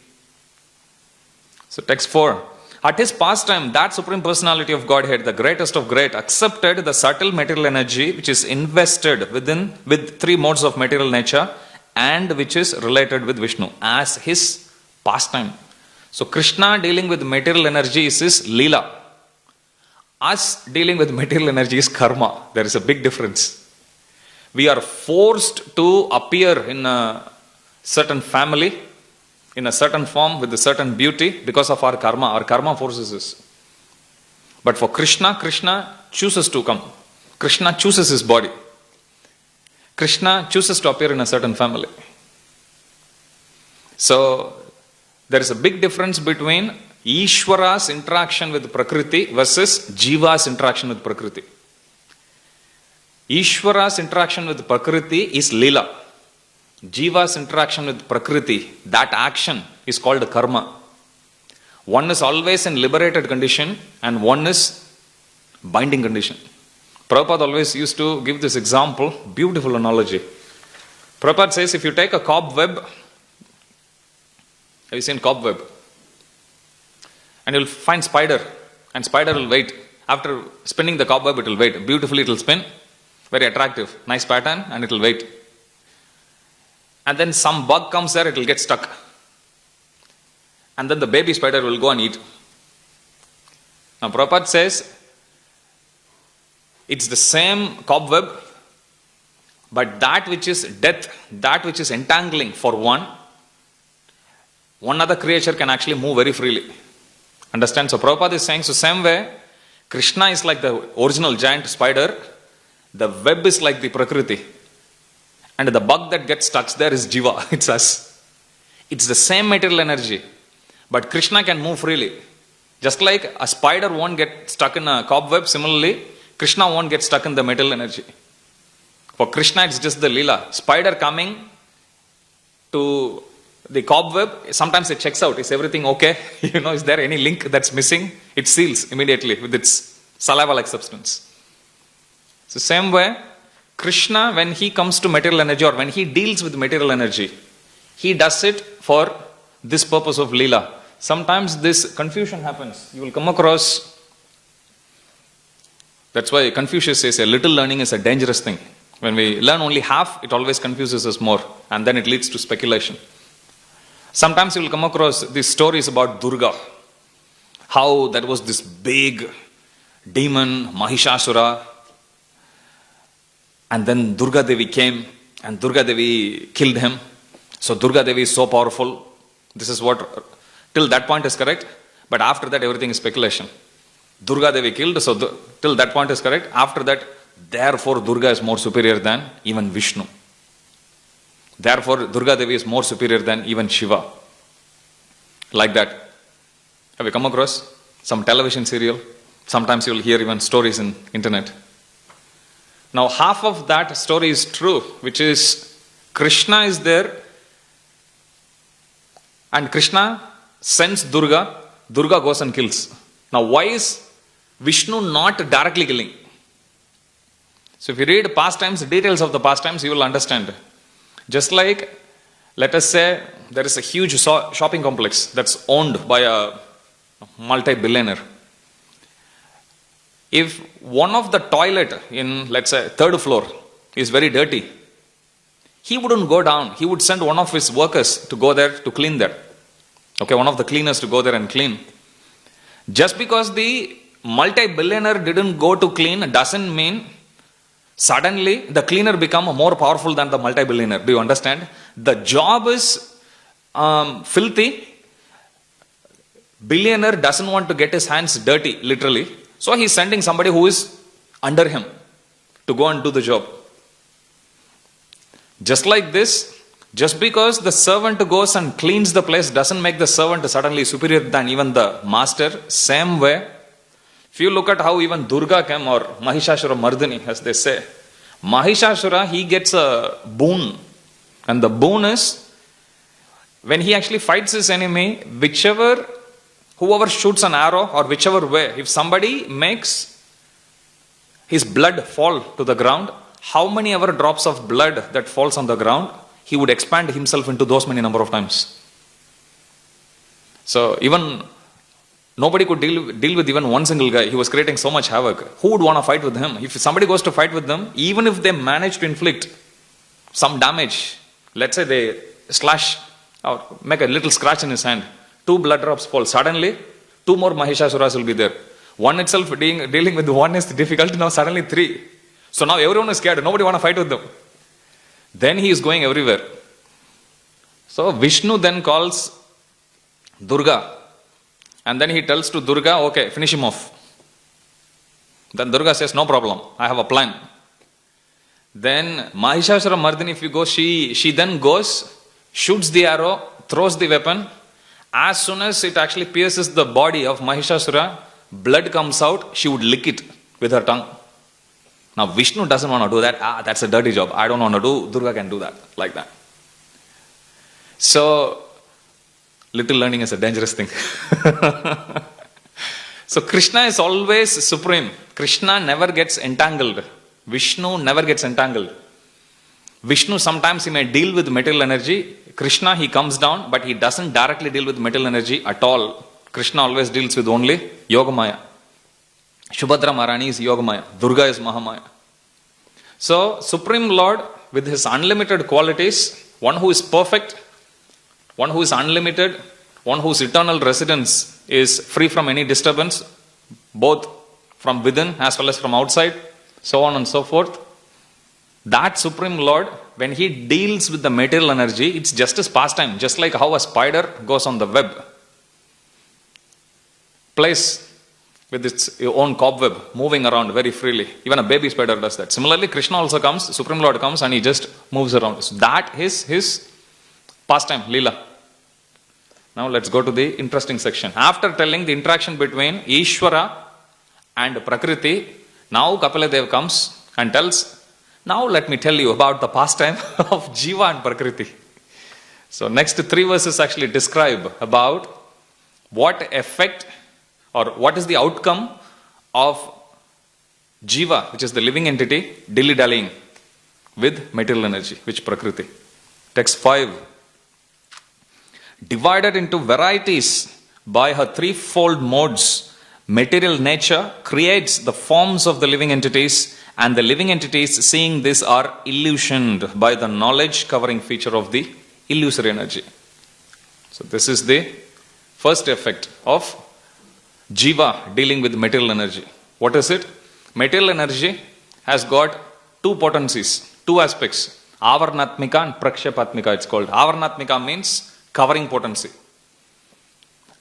So text 4. At his pastime, that Supreme Personality of Godhead, the greatest of great, accepted the subtle material energy which is invested with three modes of material nature and which is related with Vishnu as his pastime. So Krishna dealing with material energy is his Leela. Us dealing with material energy is karma. There is a big difference. We are forced to appear in a certain family, in a certain form, with a certain beauty because of our karma. Our karma forces us. But for Krishna, Krishna chooses to come. Krishna chooses his body. Krishna chooses to appear in a certain family. So there is a big difference between Ishvara's interaction with Prakriti versus Jiva's interaction with Prakriti. Ishvara's interaction with Prakriti is Leela. Jiva's interaction with Prakriti, that action is called karma. One is always in liberated condition and one is binding condition. Prabhupada always used to give this example, beautiful analogy. Prabhupada says, if you take a cobweb, have you seen cobweb? And you'll find spider, and spider will wait. After spinning the cobweb, it will wait. Beautifully it will spin, very attractive, nice pattern, and it will wait. And then some bug comes there, it will get stuck. and then the baby spider will go and eat. Now Prabhupada says, it's the same cobweb, but that which is death, that which is entangling for one other creature can actually move very freely. Understand? So Prabhupada is saying, so same way, Krishna is like the original giant spider, the web is like the Prakriti, and the bug that gets stuck there is Jiva, it's us. It's the same material energy, but Krishna can move freely. Just like a spider won't get stuck in a cobweb, similarly, Krishna won't get stuck in the material energy. For Krishna, it's just the Leela. Spider coming to the cobweb, sometimes it checks out. Is everything okay? Is there any link that's missing? It seals immediately with its saliva-like substance. So same way, Krishna, when he comes to material energy or when he deals with material energy, he does it for this purpose of Leela. Sometimes this confusion happens. You will come across, that's why Confucius says a little learning is a dangerous thing. When we learn only half, it always confuses us more, and then it leads to speculation. Sometimes you will come across these stories about Durga, how there was this big demon, Mahishasura, and then Durga Devi came, and Durga Devi killed him. So Durga Devi is so powerful. This is what, till that point is correct, but after that everything is speculation. Durga Devi killed, so till that point is correct. After that, therefore Durga is more superior than even Vishnu. Therefore Durga Devi is more superior than even Shiva. Like that. Have you come across some television serial? Sometimes you will hear even stories in internet. Now half of that story is true, which is Krishna is there and Krishna sends Durga, Durga goes and kills. Now why is Vishnu not directly killing? So if you read pastimes, details of the pastimes, you will understand. Just like, let us say, there is a huge shopping complex that's owned by a multi-billionaire. If one of the toilet in, let's say, third floor is very dirty, he wouldn't go down. He would send one of his workers to go there to clean that. Okay, one of the cleaners to go there and clean. Just because the multi-billionaire didn't go to clean doesn't mean suddenly the cleaner become more powerful than the multi-billionaire. Do you understand? The job is filthy. Billionaire doesn't want to get his hands dirty, literally. So he's sending somebody who is under him to go and do the job. Just like this, just because the servant goes and cleans the place doesn't make the servant suddenly superior than even the master. Same way, if you look at how even Durga came, or Mahishasura Mardini, as they say, Mahishasura, he gets a boon. And the boon is, when he actually fights his enemy, whoever shoots an arrow or whichever way, if somebody makes his blood fall to the ground, how many ever drops of blood that falls on the ground, he would expand himself into those many number of times. So even nobody could deal with even one single guy. He was creating so much havoc. Who would want to fight with him? If somebody goes to fight with them, even if they manage to inflict some damage, let's say they slash or make a little scratch in his hand, 2 blood drops fall. Suddenly, 2 more Mahishasuras will be there. One itself dealing with one is difficult. Now suddenly 3. So now everyone is scared. Nobody want to fight with them. Then he is going everywhere. So Vishnu then calls Durga. And then he tells to Durga, okay, finish him off. Then Durga says, no problem, I have a plan. Then Mahishasura Mardini, if you go, she then goes, shoots the arrow, throws the weapon. As soon as it actually pierces the body of Mahishasura, blood comes out, she would lick it with her tongue. Now Vishnu doesn't want to do that. That's a dirty job. I don't want to do. Durga can do that, like that. So, little learning is a dangerous thing. So Krishna is always supreme. Krishna never gets entangled. Vishnu never gets entangled. Vishnu sometimes he may deal with material energy. Krishna he comes down, but he doesn't directly deal with material energy at all. Krishna always deals with only Yogamaya. Subhadra Maharani is Yogamaya. Durga is Mahamaya. So Supreme Lord with his unlimited qualities, one who is perfect, one who is unlimited, one whose eternal residence is free from any disturbance, both from within as well as from outside, so on and so forth. That Supreme Lord, when he deals with the material energy, it's just as pastime, just like how a spider goes on the web, plays with its own cobweb, moving around very freely. Even a baby spider does that. Similarly, Krishna also comes, Supreme Lord comes, and he just moves around. So that is his pastime, Leela. Now let's go to the interesting section. After telling the interaction between Ishvara and Prakriti, now Kapila Dev comes and tells, now let me tell you about the pastime of Jiva and Prakriti. So next 3 verses actually describe about what effect or what is the outcome of Jiva, which is the living entity, dilly-dallying with material energy, which Prakriti. Text 5. Divided into varieties by her threefold modes, material nature creates the forms of the living entities, and the living entities seeing this are illusioned by the knowledge covering feature of the illusory energy. So this is the first effect of Jiva dealing with material energy. What is it? Material energy has got 2 potencies, 2 aspects. Avarnatmika and Prakshepatmika it's called. Avarnatmika means covering potency.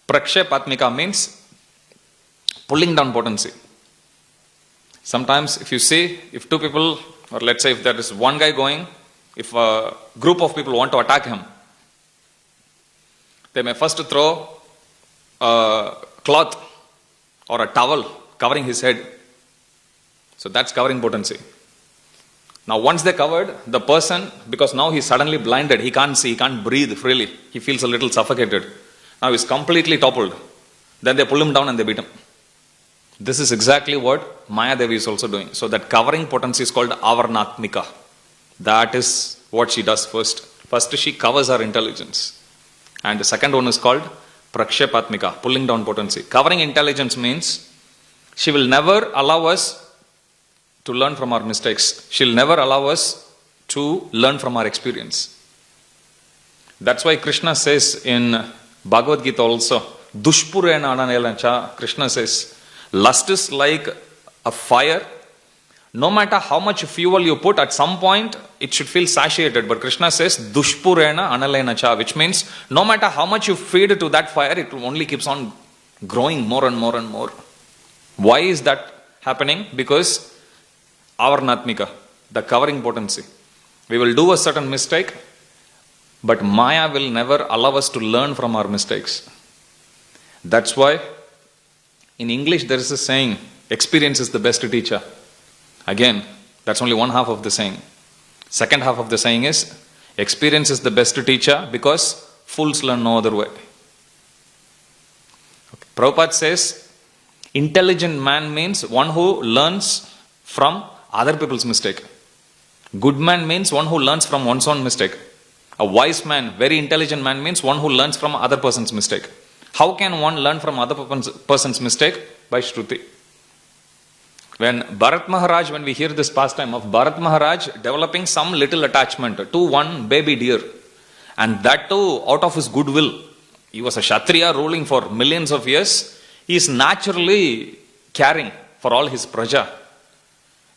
Prakshepatmika means pulling down potency. Sometimes if you see, if 2 people, or let's say if there is one guy going, if a group of people want to attack him, they may first throw a cloth or a towel covering his head. So that's covering potency. Now once they covered, the person, because now he's suddenly blinded, he can't see, he can't breathe freely, he feels a little suffocated. Now he's completely toppled. Then they pull him down and they beat him. This is exactly what Maya Devi is also doing. So that covering potency is called Avarnatmika. That is what she does first. First she covers her intelligence. And the second one is called Prakshepatmika, pulling down potency. Covering intelligence means she will never allow us to learn from our mistakes. She'll never allow us to learn from our experience. That's why Krishna says in Bhagavad Gita also, Dushpurena Ananelancha, Krishna says, lust is like a fire. No matter how much fuel you put, at some point it should feel satiated. But Krishna says, Dushpurena Analenacha, which means no matter how much you feed to that fire, it only keeps on growing more and more and more. Why is that happening? Because Avarnatmika, the covering potency. We will do a certain mistake, but Maya will never allow us to learn from our mistakes. That's why in English there is a saying, experience is the best teacher. Again, that's only one half of the saying. Second half of the saying is, experience is the best teacher because fools learn no other way. Okay. Prabhupada says, intelligent man means one who learns from other people's mistake. Good man means one who learns from one's own mistake. A wise man, very intelligent man means one who learns from other person's mistake. How can one learn from other person's mistake? By Shruti. When Bharat Maharaj, when we hear this pastime of Bharat Maharaj developing some little attachment to one baby deer, and that too out of his goodwill, he was a Kshatriya ruling for millions of years, he is naturally caring for all his praja.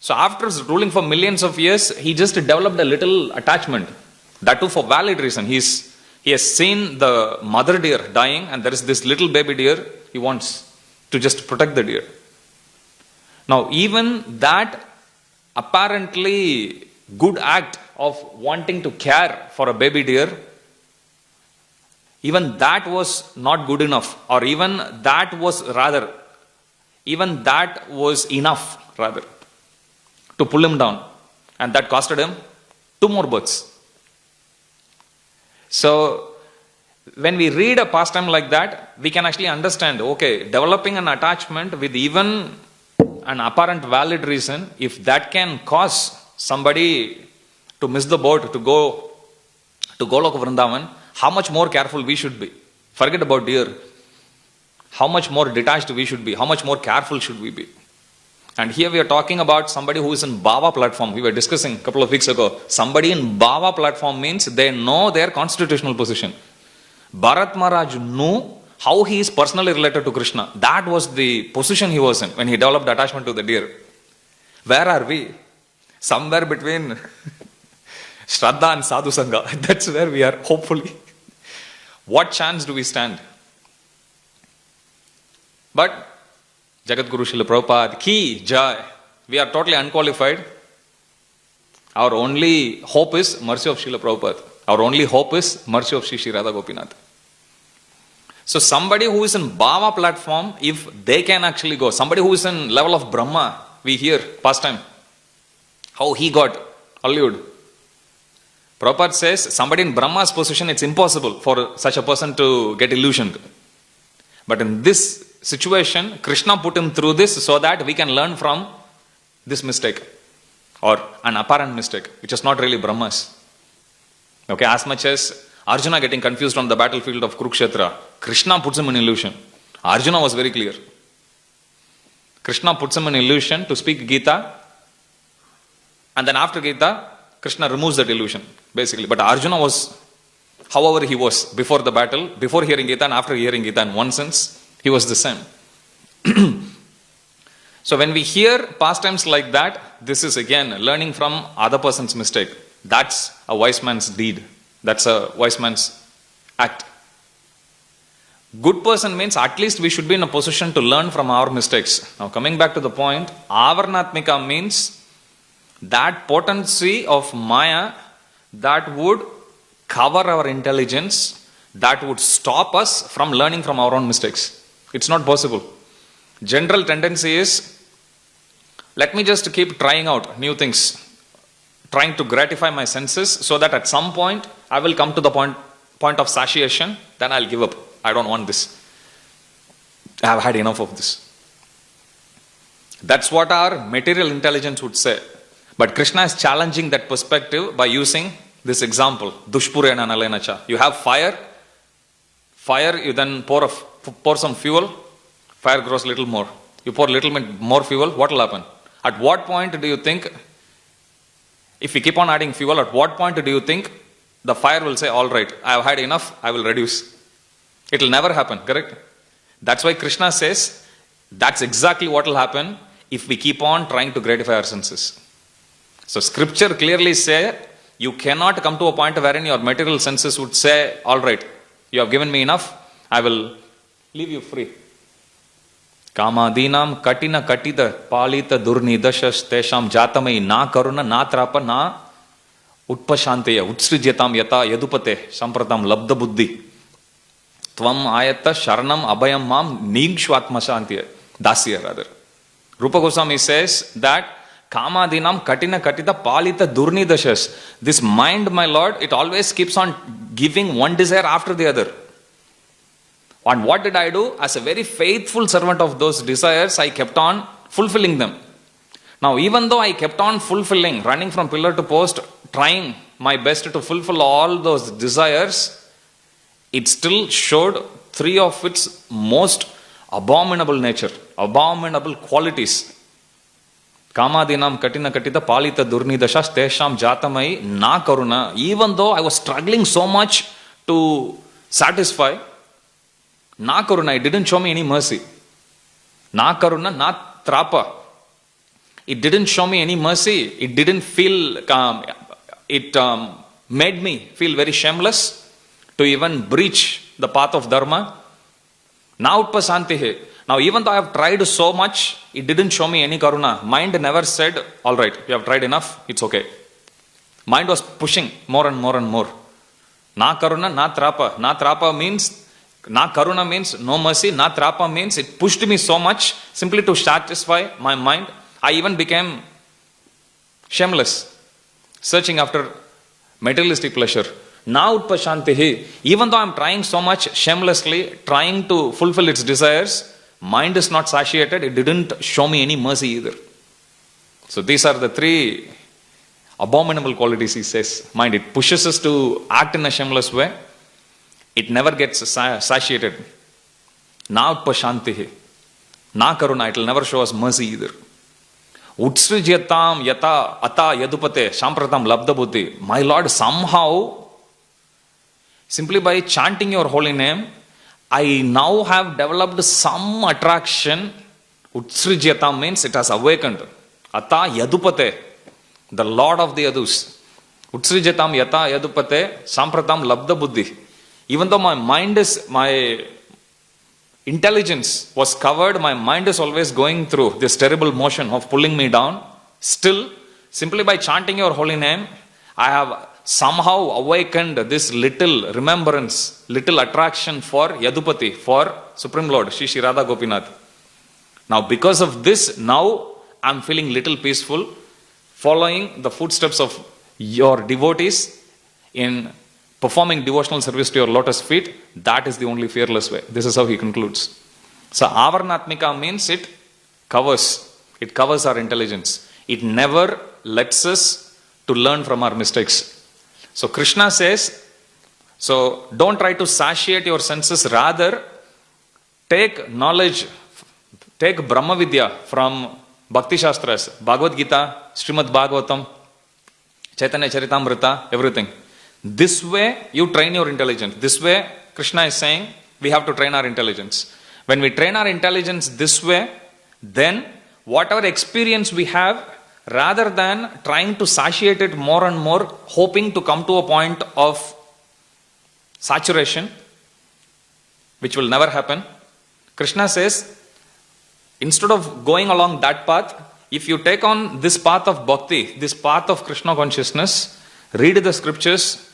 So after ruling for millions of years, he just developed a little attachment, that too for valid reason. He has seen the mother deer dying and there is this little baby deer, he wants to just protect the deer. Now even that apparently good act of wanting to care for a baby deer, even that was not good enough, or even that was enough rather to pull him down, and that costed him 2 more births. So when we read a pastime like that, we can actually understand, okay, developing an attachment with even an apparent valid reason, if that can cause somebody to miss the boat to go to Goloka Vrindavan, how much more careful we should be. Forget about deer. How much more detached we should be. How much more careful should we be. And here we are talking about somebody who is in Bhava platform. We were discussing a couple of weeks ago. Somebody in Bhava platform means they know their constitutional position. Bharat Maharaj knew how he is personally related to Krishna. That was the position he was in when he developed attachment to the deer. Where are we? Somewhere between Shraddha and Sadhu Sangha. That's where we are, hopefully. What chance do we stand? But Jagat Guru Srila Prabhupada, Ki Jai, we are totally unqualified. Our only hope is mercy of Srila Prabhupada. Our only hope is mercy of Shri Radha Gopinath. So somebody who is in Bhava platform, if they can actually go, somebody who is in level of Brahma, we hear past time, how he got allured. Prabhupada says, somebody in Brahma's position, it's impossible for such a person to get illusioned. But in this situation, Krishna put him through this so that we can learn from this mistake or an apparent mistake, which is not really Brahma's. Okay, as much as Arjuna getting confused on the battlefield of Kurukshetra, Krishna puts him in illusion. Arjuna was very clear. Krishna puts him in illusion to speak Gita, and then after Gita, Krishna removes that illusion, basically. But Arjuna was, however he was, before the battle, before hearing Gita and after hearing Gita, in one sense, he was the same. So when we hear pastimes like that, this is again learning from other person's mistake. That's a wise man's deed. That's a wise man's act. Good person means at least we should be in a position to learn from our mistakes. Now coming back to the point, Avarnatmika means that potency of Maya that would cover our intelligence, that would stop us from learning from our own mistakes. It's not possible. General tendency is, let me just keep trying out new things, trying to gratify my senses so that at some point I will come to the point of satiation, then I'll give up. I don't want this. I have had enough of this. That's what our material intelligence would say. But Krishna is challenging that perspective by using this example, Dushpurena Nalenacha. You have fire, you then pour some fuel, fire grows little more. You pour little bit more fuel, what will happen? At what point do you think, if we keep on adding fuel, at what point do you think the fire will say, all right, I have had enough, I will reduce? It will never happen, correct? That's why Krishna says, that's exactly what will happen if we keep on trying to gratify our senses. So scripture clearly say, you cannot come to a point wherein your material senses would say, all right, you have given me enough, I will leave you free. Kamadinam katina katita palita durnidashas tesham jatamai na karuna na trapa na utpashanteya utsrijyatam yata yadupate sampratam labda buddhi tvam ayata sharanam abhayam mam nigshvatma shantiya dasya rather. Rupa Goswami says that Kamadinam katina katita palita durnidashas. This mind, my Lord, it always keeps on giving one desire after the other. And what did I do? As a very faithful servant of those desires, I kept on fulfilling them. Now, even though I kept on fulfilling, running from pillar to post, trying my best to fulfill all those desires, it still showed three of its most abominable nature, abominable qualities. Kamadinam katina katita palita durnidashas tesham jatamai na karuna. Even though I was struggling so much to satisfy, na karuna, it didn't show me any mercy. Na karuna, na trapa. It didn't show me any mercy. It didn't feel, it made me feel very shameless to even breach the path of dharma. Na utpasantihe. Now even though I have tried so much, it didn't show me any karuna. Mind never said, all right, you have tried enough, it's okay. Mind was pushing more and more and more. Na karuna, na trapa. Na trapa means, na karuna means no mercy. Na trapa means it pushed me so much simply to satisfy my mind. I even became shameless, searching after materialistic pleasure. Now utpashantihi. Even though I am trying so much shamelessly, trying to fulfill its desires, mind is not satiated. It didn't show me any mercy either. So these are the three abominable qualities, he says. Mind, it pushes us to act in a shameless way. It never gets satiated. Na utpashantihi. Na karuna, it will never show us mercy either. Utsrijyatam yata ata yadupate sampratam labda buddhi. My Lord, somehow simply by chanting your holy name, I now have developed some attraction. Utsrijyata means it has awakened. Ata yadupate, the Lord of the Yadus. Utsrijatam yata yadupate sampratam labda buddhi. Even though my intelligence was covered, my mind is always going through this terrible motion of pulling me down. Still, simply by chanting your holy name, I have somehow awakened this little remembrance, little attraction for Yadupati, for Supreme Lord, Shri Shri Radha Gopinath. Now, because of this, now I'm feeling little peaceful, following the footsteps of your devotees in performing devotional service to your lotus feet. That is the only fearless way. This is how he concludes. So, Avarnatmika means it covers our intelligence. It never lets us to learn from our mistakes. So Krishna says, so don't try to satiate your senses, rather take knowledge, take Brahma Vidya from Bhakti Shastras, Bhagavad Gita, Srimad Bhagavatam, Chaitanya Charitamrita, everything. This way you train your intelligence. This way Krishna is saying we have to train our intelligence. When we train our intelligence this way, then whatever experience we have, rather than trying to satiate it more and more, hoping to come to a point of saturation, which will never happen, Krishna says, instead of going along that path, if you take on this path of bhakti, this path of Krishna consciousness, read the scriptures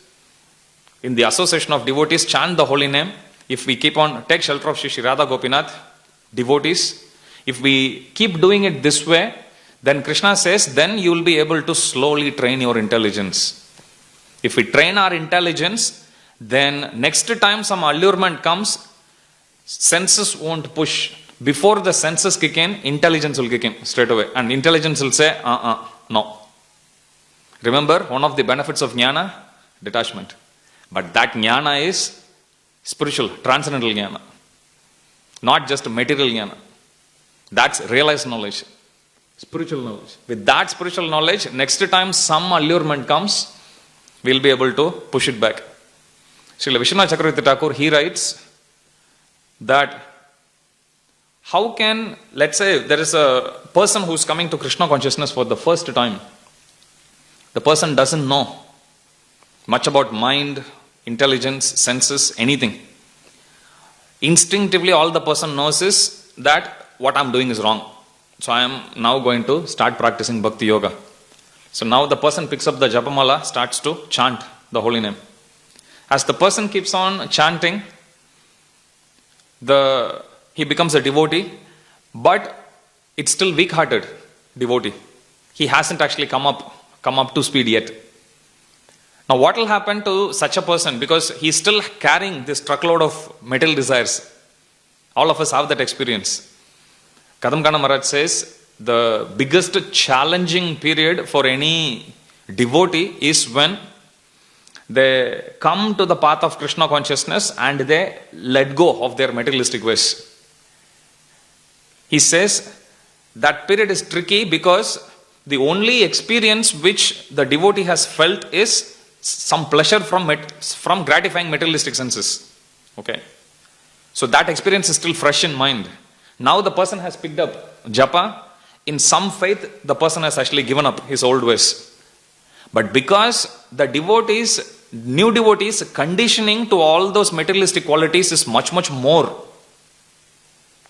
in the association of devotees, chant the holy name. If we keep on, take shelter of Shri Shri Radha Gopinath, devotees, if we keep doing it this way, then Krishna says, then you will be able to slowly train your intelligence. If we train our intelligence, then next time some allurement comes, senses won't push. Before the senses kick in, intelligence will kick in straight away. And intelligence will say, no. Remember, one of the benefits of jnana, detachment. But that jnana is spiritual, transcendental jnana. Not just material jnana. That's realized knowledge. Spiritual knowledge. With that spiritual knowledge, next time some allurement comes, we'll be able to push it back. Srila Vishwanath Chakravarti Thakur, he writes that how can, let's say there is a person who's coming to Krishna consciousness for the first time. The person doesn't know much about mind, intelligence, senses, anything. Instinctively, all the person knows is that what I'm doing is wrong. So I am now going to start practicing Bhakti Yoga. So now the person picks up the Japamala, starts to chant the holy name. As the person keeps on chanting, he becomes a devotee, but it's still weak-hearted devotee. He hasn't actually come up to speed yet. Now what will happen to such a person? Because he's still carrying this truckload of material desires. All of us have that experience. Kadamkana Maharaj says, the biggest challenging period for any devotee is when they come to the path of Krishna consciousness and they let go of their materialistic ways. He says that period is tricky because the only experience which the devotee has felt is some pleasure from gratifying materialistic senses. Okay. So that experience is still fresh in mind. Now the person has picked up japa. In some faith, the person has actually given up his old ways. But because the new devotees, conditioning to all those materialistic qualities is much, much more.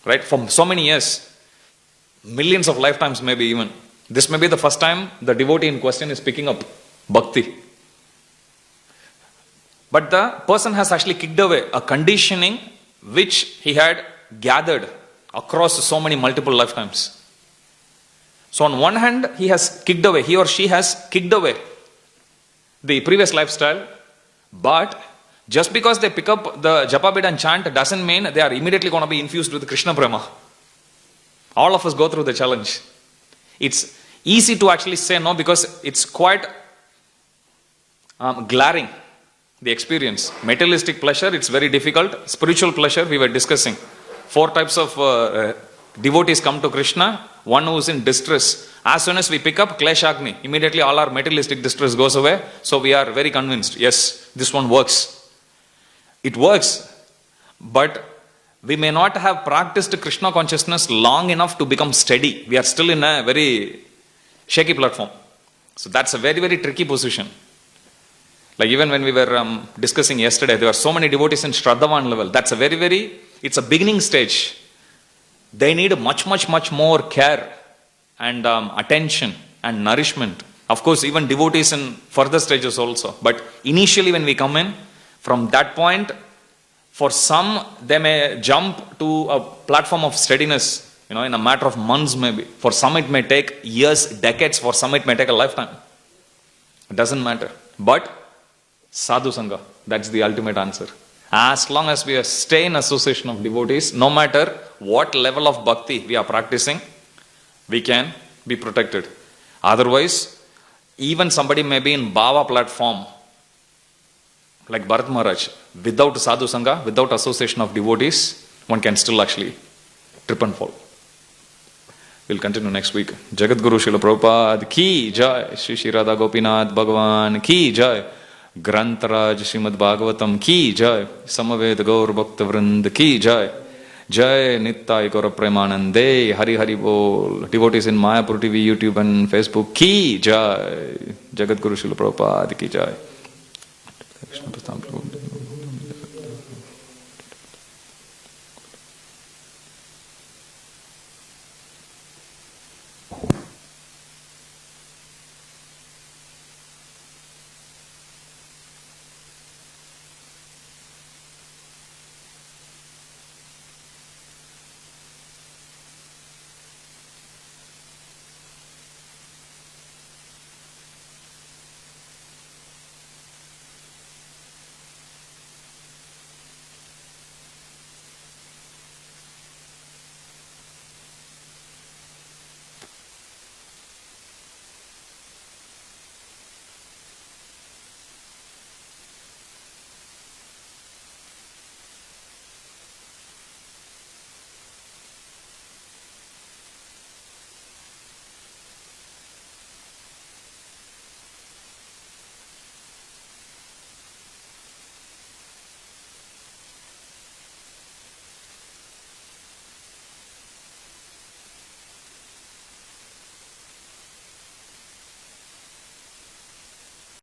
Right? For so many years, millions of lifetimes maybe even. This may be the first time the devotee in question is picking up bhakti. But the person has actually kicked away a conditioning which he had gathered across so many multiple lifetimes. So on one hand, he or she has kicked away the previous lifestyle, but just because they pick up the japa bid and chant doesn't mean they are immediately going to be infused with Krishna Prema. All of us go through the challenge. It's easy to actually say no because it's quite glaring, the experience. Materialistic pleasure, it's very difficult. Spiritual pleasure, we were discussing. 4 types of devotees come to Krishna. One who is in distress. As soon as we pick up Kleshagni, immediately all our materialistic distress goes away. So we are very convinced, yes, this one works. It works, but we may not have practiced Krishna consciousness long enough to become steady. We are still in a very shaky platform. So that's a very, very tricky position. Like even when we were discussing yesterday, there were so many devotees in Shraddhavan level. That's a very, very, it's a beginning stage. They need much, much, much more care and attention and nourishment. Of course, even devotees in further stages also. But initially when we come in, from that point, for some, they may jump to a platform of steadiness, in a matter of months maybe. For some it may take years, decades. For some it may take a lifetime. It doesn't matter. But sadhu sangha, that's the ultimate answer. As long as we stay in association of devotees, no matter what level of bhakti we are practicing, we can be protected. Otherwise, even somebody may be in bhava platform, like Bharat Maharaj, without sadhu sangha, without association of devotees, one can still actually trip and fall. We'll continue next week. Jagat Guru Srila Prabhupada ki jai, Shri Shri Radha Gopinath Bhagavan ki jai, Grantaraj Srimad Bhagavatam ki jai, Samaved Gaur Bhakta Vrind ki jai, Jai Nittai Gaura Premanande, Hari Hari Bol, devotees in Mayapur TV, YouTube and Facebook ki jai, Jagat Guru Srila Prabhupada ki jai. Krishna Prastham Prabhu.